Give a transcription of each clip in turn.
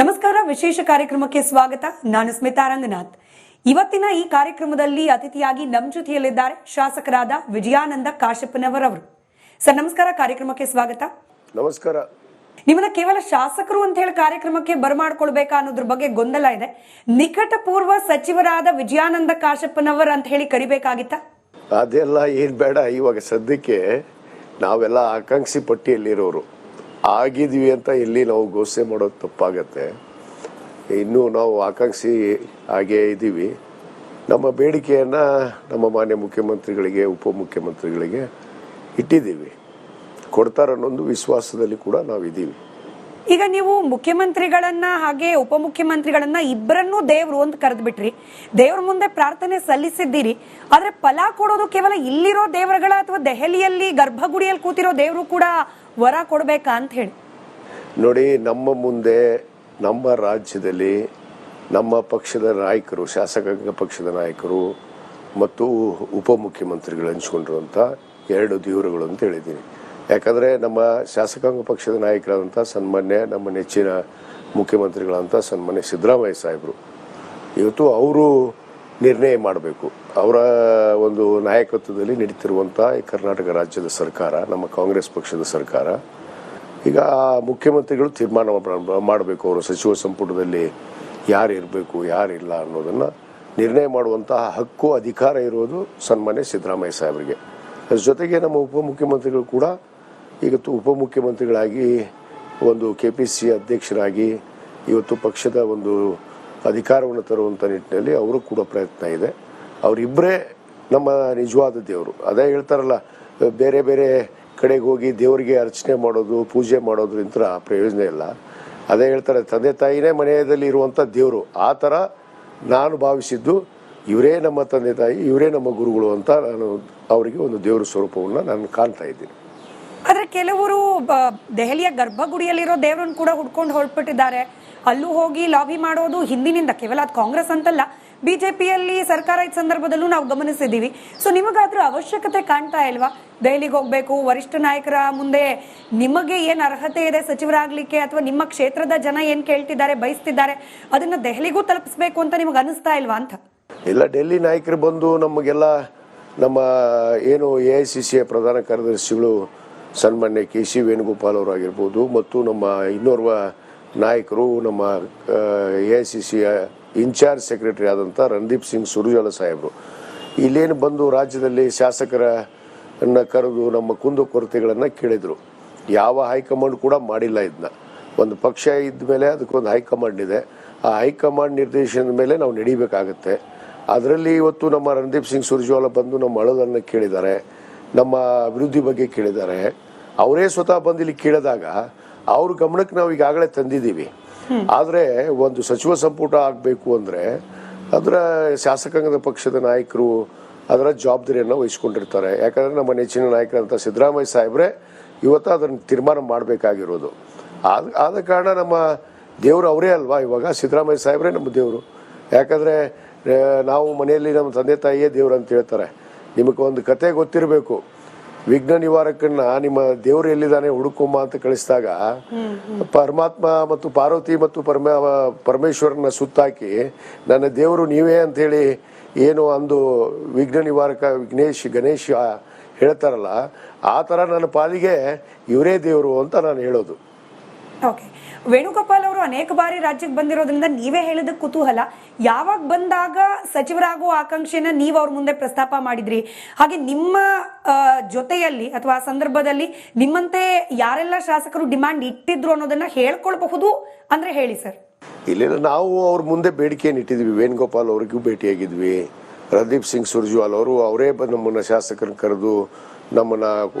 ನಮಸ್ಕಾರ. ವಿಶೇಷ ಕಾರ್ಯಕ್ರಮಕ್ಕೆ ಸ್ವಾಗತ. ನಾನು ಸ್ಮಿತಾ ರಂಗನಾಥ್. ಇವತ್ತಿನ ಈ ಕಾರ್ಯಕ್ರಮದಲ್ಲಿ ಅತಿಥಿಯಾಗಿ ನಮ್ಮ ಜೊತೆಯಲ್ಲಿದ್ದಾರೆ ಶಾಸಕರಾದ ವಿಜಯಾನಂದ ಕಾಶಪ್ಪನವರವರು. ಸರ್ ನಮಸ್ಕಾರ, ಕಾರ್ಯಕ್ರಮಕ್ಕೆ ಸ್ವಾಗತ. ನಮಸ್ಕಾರ. ನಿಮ್ಮನ್ನ ಕೇವಲ ಶಾಸಕರು ಅಂತ ಹೇಳಿ ಕಾರ್ಯಕ್ರಮಕ್ಕೆ ಬರಮಾಡ್ಕೊಳ್ಬೇಕಾ ಅನ್ನೋದ್ರ ಬಗ್ಗೆ ಗೊಂದಲ ಇದೆ. ನಿಕಟಪೂರ್ವ ಸಚಿವರಾದ ವಿಜಯಾನಂದ ಕಾಶಪ್ಪನವರ್ ಅಂತ ಹೇಳಿ ಕರಿಬೇಕಾಗಿತ್ತ? ಅದೆಲ್ಲ ಏನ್ ಬೇಡ. ಇವಾಗ ಸದ್ಯಕ್ಕೆ ನಾವೆಲ್ಲ ಆಕಾಂಕ್ಷಿ ಪಟ್ಟಿಯಲ್ಲಿರೋರು ಆಗಿದ್ವಿ ಅಂತ ಇಲ್ಲಿ ನಾವು ಘೋಷಣೆ ಮಾಡೋದು ತಪ್ಪಾಗತ್ತೆ. ಇನ್ನೂ ನಾವು ಆಕಾಂಕ್ಷಿ ಹಾಗೇ ಇದ್ದೀವಿ. ನಮ್ಮ ಬೇಡಿಕೆಯನ್ನು ನಮ್ಮ ಮಾನ್ಯ ಮುಖ್ಯಮಂತ್ರಿಗಳಿಗೆ, ಉಪಮುಖ್ಯಮಂತ್ರಿಗಳಿಗೆ ಇಟ್ಟಿದ್ದೀವಿ. ಕೊಡ್ತಾರನ್ನೊಂದು ವಿಶ್ವಾಸದಲ್ಲಿ ಕೂಡ ನಾವಿದ್ದೀವಿ. ಈಗ ನೀವು ಮುಖ್ಯಮಂತ್ರಿಗಳನ್ನ ಹಾಗೆ ಉಪಮುಖ್ಯಮಂತ್ರಿಗಳನ್ನ ಇಬ್ಬರನ್ನೂ ದೇವ್ರು ಅಂತ ಕರೆದು ಬಿಟ್ರಿ, ದೇವ್ರ ಮುಂದೆ ಪ್ರಾರ್ಥನೆ ಸಲ್ಲಿಸಿದ್ದೀರಿ. ಆದ್ರೆ ಫಲ ಕೊಡೋದು ಕೇವಲ ಇಲ್ಲಿರೋ ದೇವರುಗಳ ಅಥವಾ ದೆಹಲಿಯಲ್ಲಿ ಗರ್ಭಗುಡಿಯಲ್ಲಿ ಕೂತಿರೋ ದೇವ್ರು ಕೂಡ ವರ ಕೊಡ್ಬೇಕಾ ಅಂತ ಹೇಳಿ ನೋಡಿ. ನಮ್ಮ ಮುಂದೆ ನಮ್ಮ ರಾಜ್ಯದಲ್ಲಿ ನಮ್ಮ ಪಕ್ಷದ ನಾಯಕರು, ಶಾಸಕಾಂಗ ಪಕ್ಷದ ನಾಯಕರು ಮತ್ತು ಉಪಮುಖ್ಯಮಂತ್ರಿಗಳು ಹಂಚ್ಕೊಂಡಿರುವಂಥ ಎರಡು ದೇವರುಗಳು ಅಂತ ಹೇಳಿದ್ದೀನಿ. ಯಾಕಂದರೆ ನಮ್ಮ ಶಾಸಕಾಂಗ ಪಕ್ಷದ ನಾಯಕರಾದಂಥ ಸನ್ಮಾನ್ಯ ನಮ್ಮ ನೆಚ್ಚಿನ ಮುಖ್ಯಮಂತ್ರಿಗಳಂಥ ಸನ್ಮಾನ್ಯ ಸಿದ್ದರಾಮಯ್ಯ ಸಾಹೇಬರು ಇವತ್ತು ಅವರು ನಿರ್ಣಯ ಮಾಡಬೇಕು. ಅವರ ಒಂದು ನಾಯಕತ್ವದಲ್ಲಿ ನಡೀತಿರುವಂಥ ಕರ್ನಾಟಕ ರಾಜ್ಯದ ಸರ್ಕಾರ, ನಮ್ಮ ಕಾಂಗ್ರೆಸ್ ಪಕ್ಷದ ಸರ್ಕಾರ, ಈಗ ಮುಖ್ಯಮಂತ್ರಿಗಳು ತೀರ್ಮಾನ ಮಾಡಬೇಕು. ಅವರು ಸಚಿವ ಸಂಪುಟದಲ್ಲಿ ಯಾರು ಇರಬೇಕು, ಯಾರಿಲ್ಲ ಅನ್ನೋದನ್ನು ನಿರ್ಣಯ ಮಾಡುವಂತಹ ಹಕ್ಕು, ಅಧಿಕಾರ ಇರೋದು ಸನ್ಮಾನ್ಯ ಸಿದ್ದರಾಮಯ್ಯ ಸಾಹೇಬರಿಗೆ. ಅದ್ರ ಜೊತೆಗೆ ನಮ್ಮ ಉಪಮುಖ್ಯಮಂತ್ರಿಗಳು ಕೂಡ ಇವತ್ತು ಉಪಮುಖ್ಯಮಂತ್ರಿಗಳಾಗಿ, ಒಂದು KPCC ಅಧ್ಯಕ್ಷರಾಗಿ ಇವತ್ತು ಪಕ್ಷದ ಒಂದು ಅಧಿಕಾರವನ್ನು ತರುವಂಥ ನಿಟ್ಟಿನಲ್ಲಿ ಅವರು ಕೂಡ ಪ್ರಯತ್ನ ಇದೆ. ಅವರಿಬ್ಬರೇ ನಮ್ಮ ನಿಜವಾದ ದೇವರು. ಅದೇ ಹೇಳ್ತಾರಲ್ಲ, ಬೇರೆ ಬೇರೆ ಕಡೆಗೆ ಹೋಗಿ ದೇವರಿಗೆ ಅರ್ಚನೆ ಮಾಡೋದು, ಪೂಜೆ ಮಾಡೋದ್ರಿಂದ ಪ್ರಯೋಜನ ಇಲ್ಲ. ಅದೇ ಹೇಳ್ತಾರೆ, ತಂದೆ ತಾಯಿನೇ ಮನೆಯಲ್ಲಿ ಇರುವಂಥ ದೇವರು. ಆ ಥರ ನಾನು ಭಾವಿಸಿದ್ದು ಇವರೇ ನಮ್ಮ ತಂದೆ ತಾಯಿ, ಇವರೇ ನಮ್ಮ ಗುರುಗಳು ಅಂತ ನಾನು ಅವರಿಗೆ ಒಂದು ದೇವರ ಸ್ವರೂಪವನ್ನು ನಾನು ಕಾಣ್ತಾ ಇದ್ದೀನಿ. ಆದ್ರೆ ಕೆಲವರು ದೆಹಲಿಯ ಗರ್ಭಗುಡಿಯಲ್ಲಿರೋ ದೇವರನ್ನು ಕೂಡ ಹುಡ್ಕೊಂಡು ಹೊರಟ್ಬಿಟ್ಟಿದ್ದಾರೆ. ಅಲ್ಲೂ ಹೋಗಿ ಲಾಬಿ ಮಾಡೋದು ಹಿಂದಿನಿಂದ, ಕೇವಲ ಅದು ಕಾಂಗ್ರೆಸ್ ಅಂತಲ್ಲ, ಬಿಜೆಪಿಯಲ್ಲಿ ಸರ್ಕಾರ ಇದ್ದ ಸಂದರ್ಭದಲ್ಲೂ ನಾವು ಗಮನಿಸಿದ್ದೀವಿ. ಸೊ ನಿಮಗಾದ್ರೂ ಅವಶ್ಯಕತೆ ಕಾಣ್ತಾ ಇಲ್ವಾ? ದೆಹಲಿಗೆ ಹೋಗ್ಬೇಕು, ವರಿಷ್ಠ ನಾಯಕರ ಮುಂದೆ ನಿಮಗೆ ಏನು ಅರ್ಹತೆ ಇದೆ ಸಚಿವರಾಗ್ಲಿಕ್ಕೆ, ಅಥವಾ ನಿಮ್ಮ ಕ್ಷೇತ್ರದ ಜನ ಏನು ಕೇಳ್ತಿದ್ದಾರೆ, ಬಯಸ್ತಿದ್ದಾರೆ, ಅದನ್ನ ದೆಹಲಿಗೂ ತಲುಪಿಸ್ಬೇಕು ಅಂತ ನಿಮಗೆ ಅನಿಸ್ತಾ ಇಲ್ವಾ ಅಂತ? ಎಲ್ಲ ಡೆಲ್ಲಿ ನಾಯಕರು ಬಂದು ನಮಗೆಲ್ಲ, ನಮ್ಮ ಏನು AICC ಪ್ರಧಾನ ಕಾರ್ಯದರ್ಶಿಗಳು ಸನ್ಮಾನ್ಯ KC ವೇಣುಗೋಪಾಲ್ ಅವರಾಗಿರ್ಬೋದು, ಮತ್ತು ನಮ್ಮ ಇನ್ನೋರ್ವ ನಾಯಕರು, ನಮ್ಮ AICC ಇನ್ಚಾರ್ಜ್ ಸೆಕ್ರೆಟರಿ ಆದಂಥ ರಣದೀಪ್ ಸಿಂಗ್ ಸುರ್ಜೇವಾಲಾ ಸಾಹೇಬರು ಇಲ್ಲೇನು ಬಂದು ರಾಜ್ಯದಲ್ಲಿ ಶಾಸಕರನ್ನು ಕರೆದು ನಮ್ಮ ಕುಂದುಕೊರತೆಗಳನ್ನು ಕೇಳಿದರು. ಯಾವ ಹೈಕಮಾಂಡ್ ಕೂಡ ಮಾಡಿಲ್ಲ ಇದನ್ನ. ಒಂದು ಪಕ್ಷ ಇದ್ದ ಮೇಲೆ ಅದಕ್ಕೊಂದು ಹೈಕಮಾಂಡ್ ಇದೆ. ಆ ಹೈಕಮಾಂಡ್ ನಿರ್ದೇಶನದ ಮೇಲೆ ನಾವು ನಡೀಬೇಕಾಗತ್ತೆ. ಅದರಲ್ಲಿ ಇವತ್ತು ನಮ್ಮ ರಣದೀಪ್ ಸಿಂಗ್ ಸುರ್ಜೇವಾಲಾ ಬಂದು ನಮ್ಮ ಅಳಲನ್ನು ಕೇಳಿದ್ದಾರೆ, ನಮ್ಮ ಅಭಿವೃದ್ಧಿ ಬಗ್ಗೆ ಕೇಳಿದ್ದಾರೆ. ಅವರೇ ಸ್ವತಃ ಬಂದು ಇಲ್ಲಿ ಕೇಳಿದಾಗ ಅವ್ರ ಗಮನಕ್ಕೆ ನಾವು ಈಗಾಗಲೇ ತಂದಿದ್ದೀವಿ. ಆದರೆ ಒಂದು ಸಚಿವ ಸಂಪುಟ ಆಗಬೇಕು ಅಂದರೆ ಅದರ ಶಾಸಕಾಂಗದ ಪಕ್ಷದ ನಾಯಕರು ಅದರ ಜವಾಬ್ದಾರಿಯನ್ನು ವಹಿಸ್ಕೊಂಡಿರ್ತಾರೆ. ಯಾಕಂದರೆ ನಮ್ಮ ನೆಚ್ಚಿನ ನಾಯಕರಂತ ಸಿದ್ದರಾಮಯ್ಯ ಸಾಹೇಬ್ರೆ ಇವತ್ತು ಅದನ್ನು ತೀರ್ಮಾನ ಮಾಡಬೇಕಾಗಿರೋದು. ಆದ ಕಾರಣ ನಮ್ಮ ದೇವರು ಅವರೇ ಅಲ್ವಾ. ಇವಾಗ ಸಿದ್ದರಾಮಯ್ಯ ಸಾಹೇಬ್ರೆ ನಮ್ಮ ದೇವರು. ಯಾಕಂದರೆ ನಾವು ಮನೆಯಲ್ಲಿ ನಮ್ಮ ತಂದೆ ತಾಯಿಯೇ ದೇವರು ಅಂತ ಹೇಳ್ತಾರೆ. ನಿಮಗೆ ಒಂದು ಕತೆ ಗೊತ್ತಿರಬೇಕು. ವಿಘ್ನ ನಿವಾರಕನ್ನ ನಿಮ್ಮ ದೇವರು ಎಲ್ಲಿದ್ದಾನೆ ಹುಡುಕುಮ್ಮ ಅಂತ ಕಳಿಸಿದಾಗ ಪರಮಾತ್ಮ ಮತ್ತು ಪಾರ್ವತಿ ಮತ್ತು ಪರಮೇಶ್ವರನ ಸುತ್ತಾಕಿ ನನ್ನ ದೇವರು ನೀವೇ ಅಂತ ಹೇಳಿ ಏನು ಅಂದು ವಿಘ್ನ ನಿವಾರಕ ಗಣೇಶ್ ಹೇಳ್ತಾರಲ್ಲ, ಆ ಥರ ನನ್ನ ಪಾಲಿಗೆ ಇವರೇ ದೇವರು ಅಂತ ನಾನು ಹೇಳೋದು. ಓಕೆ, ವೇಣುಗೋಪಾಲ್ ಅವರು ಅನೇಕ ಬಾರಿ ರಾಜ್ಯಕ್ಕೆ ಬಂದಿರೋದ್ರಿಂದ ನೀವೇ ಹೇಳಿದ ಕುತೂಹಲ, ಯಾವಾಗ ಬಂದಾಗ ಸಚಿವರಾಗುವ ಆಕಾಂಕ್ಷೆನ ನೀವು ಅವ್ರ ಮುಂದೆ ಪ್ರಸ್ತಾಪ ಮಾಡಿದ್ರಿ? ಹಾಗೆ ನಿಮ್ಮ ಜೊತೆಯಲ್ಲಿ ಅಥವಾ ಆ ಸಂದರ್ಭದಲ್ಲಿ ನಿಮ್ಮಂತೆ ಯಾರೆಲ್ಲ ಶಾಸಕರು ಡಿಮಾಂಡ್ ಇಟ್ಟಿದ್ರು ಅನ್ನೋದನ್ನ ಹೇಳ್ಕೊಳ್ಬಹುದು ಅಂದ್ರೆ ಹೇಳಿ ಸರ್. ಇಲ್ಲ, ನಾವು ಅವ್ರ ಮುಂದೆ ಬೇಡಿಕೆಯನ್ನು ಇಟ್ಟಿದ್ವಿ. ವೇಣುಗೋಪಾಲ್ ಅವರಿಗೂ ಭೇಟಿಯಾಗಿದ್ವಿ. ರಣದೀಪ್ ಸಿಂಗ್ ಸುರ್ಜೇವಾಲಾ ಅವರು ಅವರೇ ನಮ್ಮನ್ನ ಶಾಸಕರನ್ನ ಕರೆದು ನಮ್ಮನ್ನ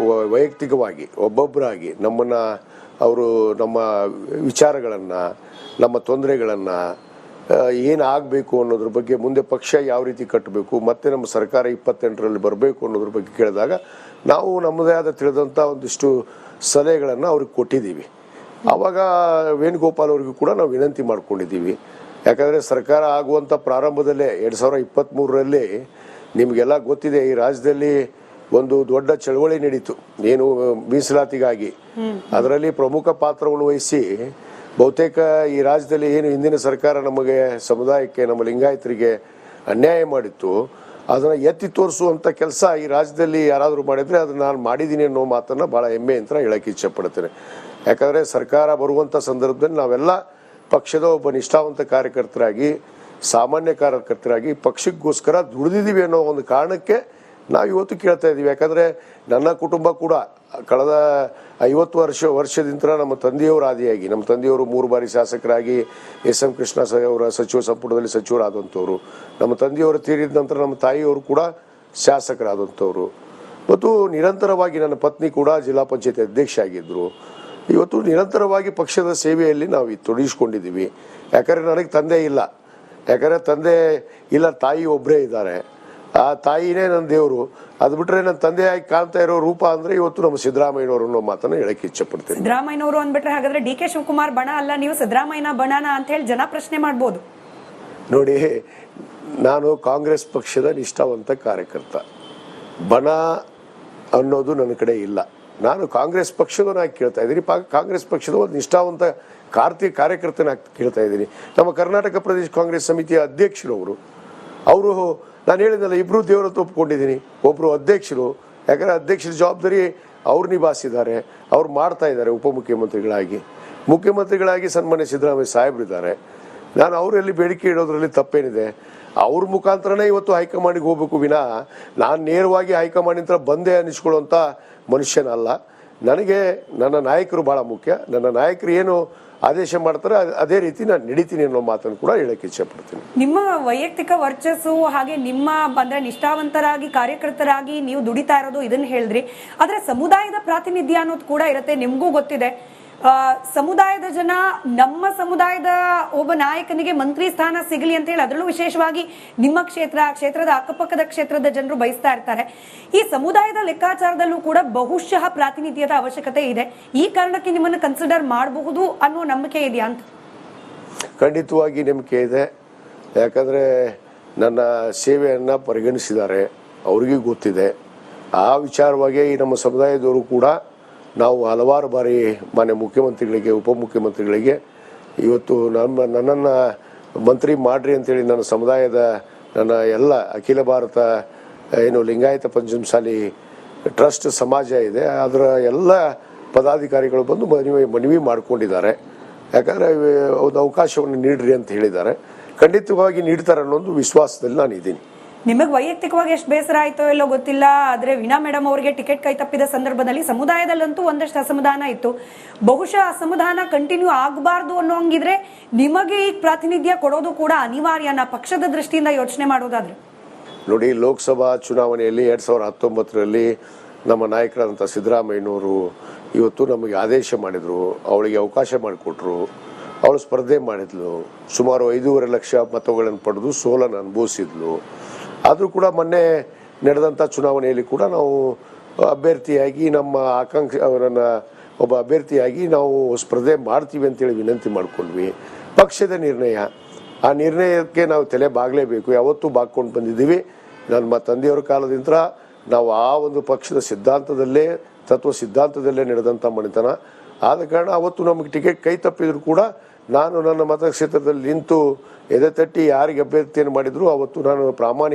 ವೈಯಕ್ತಿಕವಾಗಿ ಒಬ್ಬೊಬ್ಬರಾಗಿ ನಮ್ಮನ್ನ ಅವರು ನಮ್ಮ ವಿಚಾರಗಳನ್ನು, ನಮ್ಮ ತೊಂದರೆಗಳನ್ನು, ಏನಾಗಬೇಕು ಅನ್ನೋದ್ರ ಬಗ್ಗೆ, ಮುಂದೆ ಪಕ್ಷ ಯಾವ ರೀತಿ ಕಟ್ಟಬೇಕು, ಮತ್ತೆ ನಮ್ಮ ಸರ್ಕಾರ 28ರಲ್ಲಿ ಬರಬೇಕು ಅನ್ನೋದ್ರ ಬಗ್ಗೆ ಕೇಳಿದಾಗ ನಾವು ನಮ್ಮದೇ ಆದ ತಿಳಿದಂಥ ಒಂದಿಷ್ಟು ಸಲಹೆಗಳನ್ನು ಅವ್ರಿಗೆ ಕೊಟ್ಟಿದ್ದೀವಿ. ಆವಾಗ ವೇಣುಗೋಪಾಲ್ ಅವ್ರಿಗೂ ಕೂಡ ನಾವು ವಿನಂತಿ ಮಾಡ್ಕೊಂಡಿದ್ದೀವಿ. ಯಾಕಂದರೆ ಸರ್ಕಾರ ಆಗುವಂಥ ಪ್ರಾರಂಭದಲ್ಲೇ 2023ರಲ್ಲಿ ನಿಮಗೆಲ್ಲ ಗೊತ್ತಿದೆ, ಈ ರಾಜ್ಯದಲ್ಲಿ ಒಂದು ದೊಡ್ಡ ಚಳವಳಿ ನಡೀತು, ಏನು ಮೀಸಲಾತಿಗಾಗಿ. ಅದರಲ್ಲಿ ಪ್ರಮುಖ ಪಾತ್ರವನ್ನು ವಹಿಸಿ ಬಹುತೇಕ ಈ ರಾಜ್ಯದಲ್ಲಿ ಏನು ಹಿಂದಿನ ಸರ್ಕಾರ ನಮಗೆ ಸಮುದಾಯಕ್ಕೆ ನಮ್ಮ ಲಿಂಗಾಯತರಿಗೆ ಅನ್ಯಾಯ ಮಾಡಿತ್ತು ಅದನ್ನು ಎತ್ತಿ ತೋರಿಸುವಂಥ ಕೆಲಸ ಈ ರಾಜ್ಯದಲ್ಲಿ ಯಾರಾದರೂ ಮಾಡಿದರೆ ಅದನ್ನು ನಾನು ಮಾಡಿದ್ದೀನಿ ಅನ್ನೋ ಮಾತನ್ನು ಭಾಳ ಹೆಮ್ಮೆ ಅಂತ ಹೇಳಕ್ಕೆ ಇಚ್ಛೆಪಡ್ತೇನೆ. ಯಾಕಂದರೆ ಸರ್ಕಾರ ಬರುವಂಥ ಸಂದರ್ಭದಲ್ಲಿ ನಾವೆಲ್ಲ ಪಕ್ಷದ ಒಬ್ಬ ನಿಷ್ಠಾವಂತ ಕಾರ್ಯಕರ್ತರಾಗಿ ಸಾಮಾನ್ಯ ಕಾರ್ಯಕರ್ತರಾಗಿ ಪಕ್ಷಕ್ಕೋಸ್ಕರ ದುಡಿದಿದ್ದೀವಿ ಅನ್ನೋ ಒಂದು ಕಾರಣಕ್ಕೆ ನಾವು ಇವತ್ತು ಕೇಳ್ತಾ ಇದ್ದೀವಿ. ಯಾಕಂದರೆ ನನ್ನ ಕುಟುಂಬ ಕೂಡ ಕಳೆದ 50 ವರ್ಷದಿಂದ ನಮ್ಮ ತಂದೆಯವರು ಆದಿಯಾಗಿ ನಮ್ಮ ತಂದೆಯವರು 3 ಬಾರಿ ಶಾಸಕರಾಗಿ ಎಸ್ ಎಂ ಕೃಷ್ಣ ಅವರ ಸಚಿವ ಸಂಪುಟದಲ್ಲಿ ಸಚಿವರಾದಂಥವ್ರು, ನಮ್ಮ ತಂದೆಯವರು ತೀರಿದ ನಂತರ ನಮ್ಮ ತಾಯಿಯವರು ಕೂಡ ಶಾಸಕರಾದಂಥವ್ರು, ಮತ್ತು ನಿರಂತರವಾಗಿ ನನ್ನ ಪತ್ನಿ ಕೂಡ ಜಿಲ್ಲಾ ಪಂಚಾಯತ್ ಅಧ್ಯಕ್ಷ ಆಗಿದ್ದರು. ಇವತ್ತು ನಿರಂತರವಾಗಿ ಪಕ್ಷದ ಸೇವೆಯಲ್ಲಿ ನಾವು ತೊಡಗಿಸ್ಕೊಂಡಿದ್ದೀವಿ. ಯಾಕಂದರೆ ನನಗೆ ತಂದೆ ಇಲ್ಲ, ಯಾಕಂದರೆ ತಂದೆ ಇಲ್ಲ, ತಾಯಿ ಒಬ್ಬರೇ ಇದ್ದಾರೆ. ಆ ತಾಯಿನೇ ನನ್ನ ದೇವರು. ಅದು ಬಿಟ್ಟರೆ ನನ್ನ ತಂದೆಯಾಗಿ ಕಾಣ್ತಾ ಇರೋ ರೂಪ ಅಂದರೆ ಇವತ್ತು ನಮ್ಮ ಸಿದ್ದರಾಮಯ್ಯನವರು ಅನ್ನೋ ಮಾತನ್ನು ಹೇಳಕ್ಕೆ ಇಚ್ಛೆಪಡ್ತೀನಿ. ಸಿದ್ದರಾಮಯ್ಯನವರು ಅಂದ್ಬಿಟ್ರೆ ಹಾಗಾದ್ರೆ ಡಿ ಕೆ ಶಿವಕುಮಾರ್ ಬಣ ಅಲ್ಲ, ನೀವು ಸಿದ್ದರಾಮಯ್ಯನ ಬಣನ ಅಂತ ಹೇಳಿ ಜನ ಪ್ರಶ್ನೆ ಮಾಡ್ಬೋದು. ನೋಡಿ, ನಾನು ಕಾಂಗ್ರೆಸ್ ಪಕ್ಷದ ನಿಷ್ಠಾವಂತ ಕಾರ್ಯಕರ್ತ. ಬಣ ಅನ್ನೋದು ನನ್ನ ಕಡೆ ಇಲ್ಲ. ನಾನು ಕಾಂಗ್ರೆಸ್ ಪಕ್ಷದನಾಗಿ ಕೇಳ್ತಾ ಇದ್ದೀನಿ, ಕಾಂಗ್ರೆಸ್ ಪಕ್ಷದ ಒಂದು ನಿಷ್ಠಾವಂತ ಕಾರ್ಯಕರ್ತನಾಗಿ ಕೇಳ್ತಾ ಇದ್ದೀನಿ. ನಮ್ಮ ಕರ್ನಾಟಕ ಪ್ರದೇಶ ಕಾಂಗ್ರೆಸ್ ಸಮಿತಿಯ ಅಧ್ಯಕ್ಷರವರು, ಅವರು ನಾನು ಹೇಳಿದ್ನಲ್ಲ, ಇಬ್ಬರು ದೇವರತ್ತು ಒಪ್ಕೊಂಡಿದ್ದೀನಿ. ಒಬ್ಬರು ಅಧ್ಯಕ್ಷರು, ಯಾಕಂದರೆ ಅಧ್ಯಕ್ಷರ ಜವಾಬ್ದಾರಿ ಅವ್ರು ನಿಭಾಯಿಸಿದ್ದಾರೆ, ಅವ್ರು ಮಾಡ್ತಾ ಇದ್ದಾರೆ. ಮುಖ್ಯಮಂತ್ರಿಗಳಾಗಿ ಸನ್ಮಾನ್ಯ ಸಿದ್ದರಾಮಯ್ಯ ಸಾಹೇಬ್ರಿದ್ದಾರೆ. ನಾನು ಅವರಲ್ಲಿ ಬೇಡಿಕೆ ಇಡೋದ್ರಲ್ಲಿ ತಪ್ಪೇನಿದೆ? ಅವ್ರ ಮುಖಾಂತರನೇ ಇವತ್ತು ಹೈಕಮಾಂಡಿಗೆ ಹೋಗ್ಬೇಕು ವಿನಃ ನಾನು ನೇರವಾಗಿ ಹೈಕಮಾಂಡಿಂದ ಬಂದೇ ಅನ್ನಿಸ್ಕೊಳ್ಳುವಂಥ ಮನುಷ್ಯನಲ್ಲ. ನನಗೆ ನನ್ನ ನಾಯಕರು ಭಾಳ ಮುಖ್ಯ. ನನ್ನ ನಾಯಕರು ಏನು ಆದೇಶ ಮಾಡ್ತಾರೆ ಅದೇ ರೀತಿ ನಾನು ನಡೀತೀನಿ ಅನ್ನೋ ಮಾತನ್ನು ಕೂಡ ಹೇಳಕ್ಕೆ ಇಚ್ಛೆಪಡ್ತೀನಿ. ನಿಮ್ಮ ವೈಯಕ್ತಿಕ ವರ್ಚಸ್ಸು ಹಾಗೆ ನಿಮ್ಮ ಅಂದ್ರೆ ನಿಷ್ಠಾವಂತರಾಗಿ ಕಾರ್ಯಕರ್ತರಾಗಿ ನೀವು ದುಡಿತಾ ಇರೋದು ಇದನ್ನ ಹೇಳಿದ್ರಿ, ಆದ್ರೆ ಸಮುದಾಯದ ಪ್ರಾತಿನಿಧ್ಯ ಅನ್ನೋದು ಕೂಡ ಇರುತ್ತೆ. ನಿಮ್ಗೂ ಗೊತ್ತಿದೆ, ಸಮುದಾಯದ ಜನ ನಮ್ಮ ಸಮುದಾಯದ ಒಬ್ಬ ನಾಯಕನಿಗೆ ಮಂತ್ರಿ ಸ್ಥಾನ ಸಿಗಲಿ ಅಂತ ಹೇಳಿ, ಅದರಲ್ಲೂ ವಿಶೇಷವಾಗಿ ನಿಮ್ಮ ಕ್ಷೇತ್ರದ ಅಕ್ಕಪಕ್ಕದ ಕ್ಷೇತ್ರದ ಜನರು ಬಯಸ್ತಾ ಇರ್ತಾರೆ. ಈ ಸಮುದಾಯದ ಲೆಕ್ಕಾಚಾರದಲ್ಲೂ ಕೂಡ ಬಹುಶಃ ಪ್ರಾತಿನಿಧ್ಯದ ಅವಶ್ಯಕತೆ ಇದೆ. ಈ ಕಾರಣಕ್ಕೆ ನಿಮ್ಮನ್ನು ಕನ್ಸಿಡರ್ ಮಾಡಬಹುದು ಅನ್ನೋ ನಂಬಿಕೆ ಇದೆಯಾ ಅಂತ? ಖಂಡಿತವಾಗಿ ನಂಬಿಕೆ ಇದೆ. ಯಾಕಂದರೆ ನನ್ನ ಸೇವೆಯನ್ನು ಪರಿಗಣಿಸಿದ್ದಾರೆ, ಅವ್ರಿಗೂ ಗೊತ್ತಿದೆ. ಆ ವಿಚಾರವಾಗಿ ಈ ನಮ್ಮ ಸಮುದಾಯದವರು ಕೂಡ ನಾವು ಹಲವಾರು ಬಾರಿ ಮಾನ್ಯ ಮುಖ್ಯಮಂತ್ರಿಗಳಿಗೆ, ಉಪಮುಖ್ಯಮಂತ್ರಿಗಳಿಗೆ ಇವತ್ತು ನನ್ನನ್ನು ಮಂತ್ರಿ ಮಾಡ್ರಿ ಅಂತೇಳಿ ನನ್ನ ಸಮುದಾಯದ ನನ್ನ ಎಲ್ಲ ಅಖಿಲ ಭಾರತ ಏನು ಲಿಂಗಾಯತ ಪಂಚಮಸಾಲಿ ಟ್ರಸ್ಟ್ ಸಮಾಜ ಇದೆ, ಅದರ ಎಲ್ಲ ಪದಾಧಿಕಾರಿಗಳು ಬಂದು ಮನವಿ ಮಾಡಿಕೊಂಡಿದ್ದಾರೆ. ಯಾಕಂದರೆ ಒಂದು ಅವಕಾಶವನ್ನು ನೀಡ್ರಿ ಅಂತ ಹೇಳಿದ್ದಾರೆ. ಖಂಡಿತವಾಗಿ ನೀಡ್ತಾರೆ ಅನ್ನೋ ಒಂದು ವಿಶ್ವಾಸದಲ್ಲಿ ನಾನು ಇದ್ದೀನಿ. ನಿಮಗೆ ವೈಯಕ್ತಿಕವಾಗಿ ಎಷ್ಟು ಬೇಸರ ಆಯ್ತೋ ಎಲ್ಲೋ ಗೊತ್ತಿಲ್ಲ, ಆದ್ರೆ ವೀಣಾ ಮೇಡಮ್ ಅವರಿಗೆ ಟಿಕೆಟ್ ಕೈ ತಪ್ಪಿದ ಸಂದರ್ಭದಲ್ಲಿ ಸಮುದಾಯದಲ್ಲಂತೂ ಒಂದಷ್ಟು ಅಸಮಾಧಾನ ಇತ್ತು. ಬಹುಶಃ ಅಸಮಾಧಾನ ಕಂಟಿನ್ಯೂ ಆಗಬಾರ್ದು ಅನ್ನೋ ಹಂಗಿದ್ರೆ ನಿಮಗೆ ಈಗ ಪ್ರಾತಿನಿಧ್ಯ ಕೊಡೋದು ಕೂಡ ಅನಿವಾರ್ಯನ ಪಕ್ಷದ ದೃಷ್ಟಿಯಿಂದ ಯೋಚನೆ ಮಾಡೋದಾದ್ರೆ? ನೋಡಿ, ಲೋಕಸಭಾ ಚುನಾವಣೆಯಲ್ಲಿ 2019ರಲ್ಲಿ ನಮ್ಮ ನಾಯಕರಾದಂಥ ಸಿದ್ದರಾಮಯ್ಯನವರು ಇವತ್ತು ನಮಗೆ ಆದೇಶ ಮಾಡಿದರು, ಅವಳಿಗೆ ಅವಕಾಶ ಮಾಡಿಕೊಟ್ರು, ಅವಳು ಸ್ಪರ್ಧೆ ಮಾಡಿದ್ಲು, ಸುಮಾರು 5.5 ಲಕ್ಷ ಮತಗಳನ್ನು ಪಡೆದು ಸೋಲನ್ನು ಅನುಭವಿಸಿದ್ಲು. ಆದರೂ ಕೂಡ ಮೊನ್ನೆ ನಡೆದಂಥ ಚುನಾವಣೆಯಲ್ಲಿ ಕೂಡ ನಾವು ಅಭ್ಯರ್ಥಿಯಾಗಿ ನಮ್ಮ ಅವರನ್ನು ಒಬ್ಬ ಅಭ್ಯರ್ಥಿಯಾಗಿ ನಾವು ಸ್ಪರ್ಧೆ ಮಾಡ್ತೀವಿ ಅಂತೇಳಿ ವಿನಂತಿ ಮಾಡಿಕೊಂಡ್ವಿ. ಪಕ್ಷದ ನಿರ್ಣಯ, ಆ ನಿರ್ಣಯಕ್ಕೆ ನಾವು ತಲೆ ಬಾಗಲೇಬೇಕು, ಯಾವತ್ತೂ ಬಾಗ್ಕೊಂಡು ಬಂದಿದ್ದೀವಿ. ನಮ್ಮ ತಂದೆಯವರ ಕಾಲದಿಂದ ನಾವು ಆ ಒಂದು ಪಕ್ಷದ ಸಿದ್ಧಾಂತದಲ್ಲೇ ತತ್ವ ಸಿದ್ಧಾಂತದಲ್ಲೇ ನಡೆದಂಥ ಮನೆತನ. ಆದ ಕಾರಣ ಅವತ್ತು ನಮಗೆ ಟಿಕೆಟ್ ಕೈ ತಪ್ಪಿದ್ರು ಕೂಡ ನಾನು ನನ್ನ ಮತಕ್ಷೇತ್ರದಲ್ಲಿ ನಿಂತು ಎದೆ ತಟ್ಟಿ ಯಾರಿಗೆ ಅಭ್ಯರ್ಥಿಯನ್ನು ಮಾಡಿದ್ರು ಅವತ್ತು ನಾನು ಪ್ರಾಮಾಣಿಕ